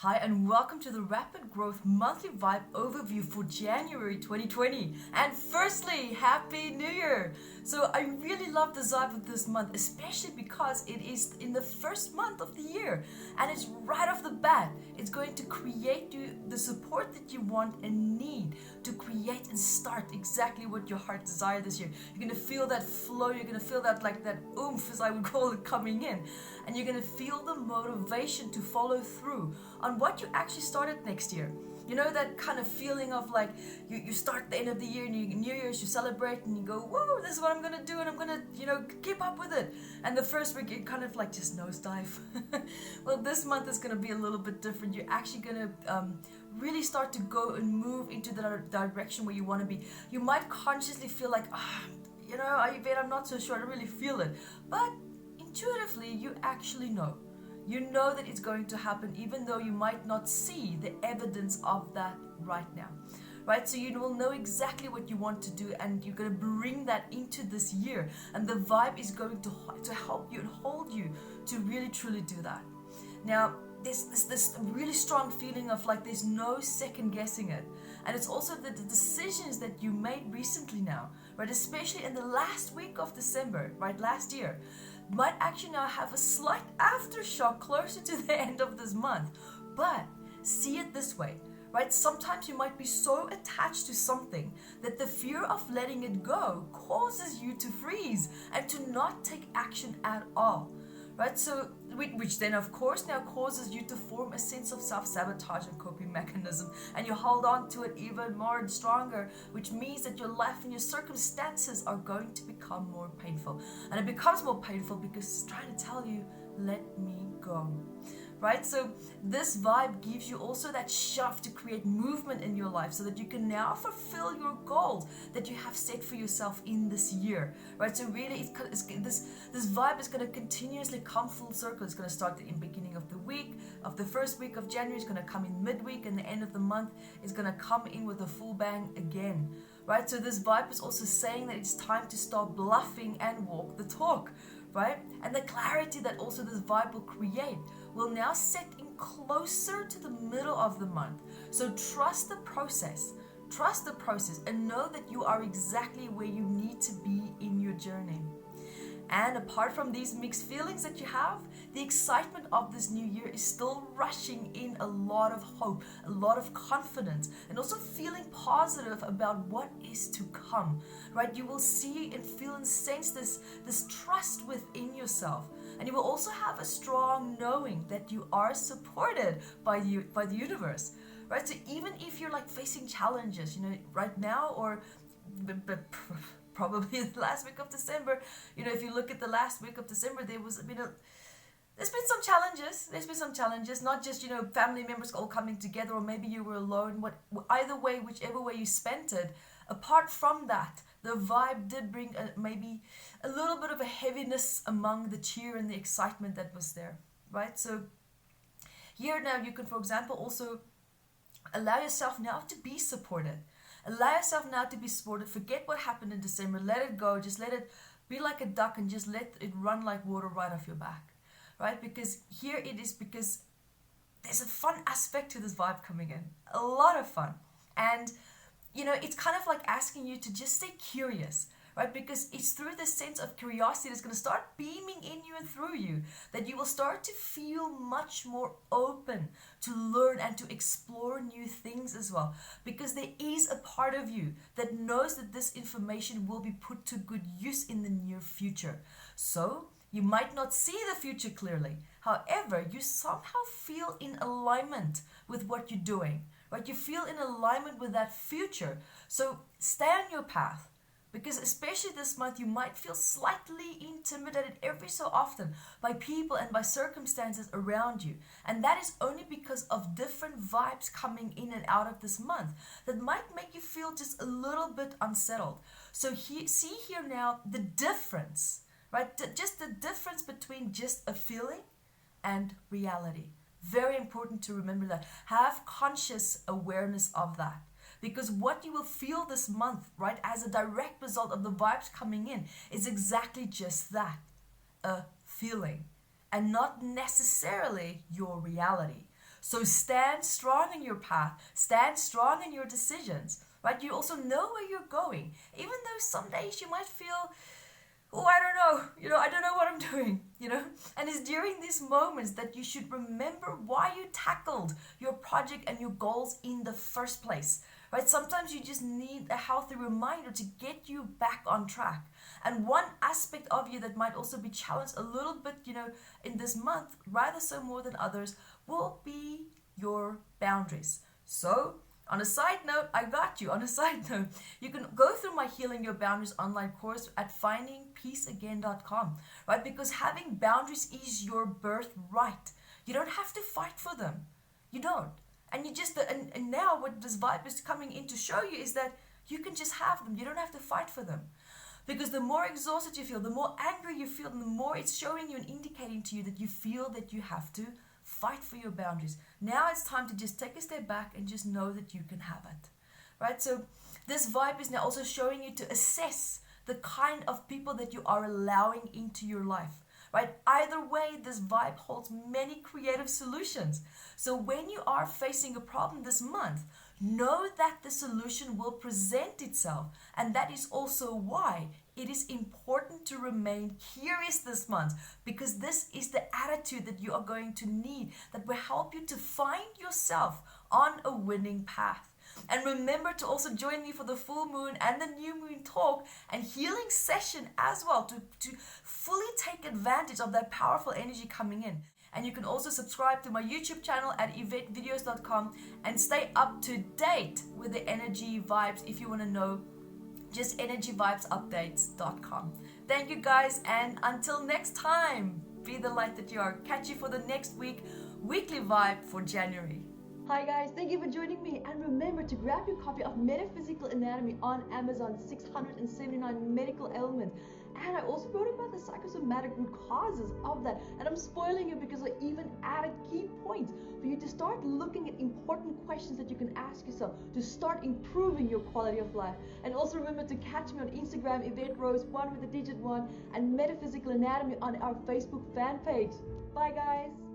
Hi and welcome to the Rapid Growth Monthly Vibe Overview for January 2020. And firstly, Happy New Year! So I really love the vibe of this month, especially because it is in the first month of the year. And it's right off the bat. It's going to create you the support that you want and need to create and start exactly what your heart desires this year. You're going to feel that flow, you're going to feel that that oomph, as I would call it, coming in. And you're going to feel the motivation to follow through on what you actually started next year. You know, that kind of feeling of like you start the end of the year and New Year's, you celebrate and you go, whoa, this is what I'm going to do and I'm going to, keep up with it. And the first week you kind of like just nosedive. Well, this month is going to be a little bit different. You're actually going to really start to go and move into the direction where you want to be. You might consciously feel like, Evette, I'm not so sure, I don't really feel it. But intuitively, you actually know. You know that it's going to happen even though you might not see the evidence of that right now. Right? So you will know exactly what you want to do and you're going to bring that into this year. And the vibe is going to help you and hold you to really truly do that. Now, there's this really strong feeling of like there's no second guessing it. And it's also the decisions that you made recently now, right? Especially in the last week of December, right? Last year, might actually now have a slight aftershock closer to the end of this month. But see it this way, right? Sometimes you might be so attached to something that the fear of letting it go causes you to freeze and to not take action at all. Right, so which then of course now causes you to form a sense of self-sabotage and coping mechanism, and you hold on to it even more and stronger, which means that your life and your circumstances are going to become more painful. And it becomes more painful because it's trying to tell you, let me go. Right, so this vibe gives you also that shove to create movement in your life so that you can now fulfill your goals that you have set for yourself in this year. Right, so really this vibe is going to continuously come full circle. It's going to start in the beginning of the week, of the first week of January. It's going to come in midweek, and the end of the month is going to come in with a full bang again. Right, so this vibe is also saying that it's time to stop bluffing and walk the talk. Right, and the clarity that also this vibe will create will now set in closer to the middle of the month. So trust the process, and know that you are exactly where you need to be in your journey. And apart from these mixed feelings that you have, the excitement of this new year is still rushing in a lot of hope, a lot of confidence, and also feeling positive about what is to come, right? You will see and feel and sense this trust within yourself. And you will also have a strong knowing that you are supported by the universe, right? So even if you're like facing challenges, right now or probably the last week of December, if you look at the last week of December, there's been some challenges. There's been some challenges, not just, family members all coming together, or maybe you were alone. Either way, whichever way you spent it, apart from that, the vibe did bring maybe a little bit of a heaviness among the cheer and the excitement that was there, right? So here now you can, for example, also allow yourself now to be supported. Allow yourself now to be supported. Forget what happened in December. Let it go. Just let it be like a duck and just let it run like water right off your back, right? Because here it is, because there's a fun aspect to this vibe coming in. A lot of fun. And it's kind of like asking you to just stay curious, right? Because it's through this sense of curiosity that's going to start beaming in you and through you that you will start to feel much more open to learn and to explore new things as well. Because there is a part of you that knows that this information will be put to good use in the near future. So you might not see the future clearly. However, you somehow feel in alignment with what you're doing. Right? You feel in alignment with that future. So stay on your path, because especially this month you might feel slightly intimidated every so often by people and by circumstances around you. And that is only because of different vibes coming in and out of this month that might make you feel just a little bit unsettled. So see here now the difference, right? Just the difference between just a feeling and reality. Very important to remember that. Have conscious awareness of that. Because what you will feel this month, right, as a direct result of the vibes coming in, is exactly just that, a feeling, and not necessarily your reality. So stand strong in your path, stand strong in your decisions, right? You also know where you're going, even though some days you might feel, oh, I don't know, I don't know what I'm doing, And it's during these moments that you should remember why you tackled your project and your goals in the first place, right? Sometimes you just need a healthy reminder to get you back on track. And one aspect of you that might also be challenged a little bit, in this month, rather so more than others, will be your boundaries. So, on a side note, I got you. On a side note, you can go through my Healing Your Boundaries online course at findingpeaceagain.com, right? Because having boundaries is your birthright. You don't have to fight for them. You don't. And you just, and now what this vibe is coming in to show you is that you can just have them. You don't have to fight for them. Because the more exhausted you feel, the more angry you feel, and the more it's showing you and indicating to you that you feel that you have to fight for your boundaries. Now it's time to just take a step back and just know that you can have it, right? So this vibe is now also showing you to assess the kind of people that you are allowing into your life, right? Either way, this vibe holds many creative solutions. So when you are facing a problem this month, know that the solution will present itself. And that is also why it is important to remain curious this month, because this is the attitude that you are going to need that will help you to find yourself on a winning path. And remember to also join me for the full moon and the new moon talk and healing session as well to fully take advantage of that powerful energy coming in. And you can also subscribe to my YouTube channel at evettevideos.com and stay up to date with the energy vibes if you want to know. Just energyvibesupdates.com. Thank you guys, and until next time, be the light that you are. Catch you for the next weekly vibe for January. Hi guys, thank you for joining me, and remember to grab your copy of Metaphysical Anatomy on Amazon, 679 medical ailments. And I also wrote about the psychosomatic root causes of that, and I'm spoiling it because I even added key points for you to start looking at important questions that you can ask yourself to start improving your quality of life. And also remember to catch me on Instagram, Evette Rose, 1 with the digit 1, and Metaphysical Anatomy on our Facebook fan page. Bye guys!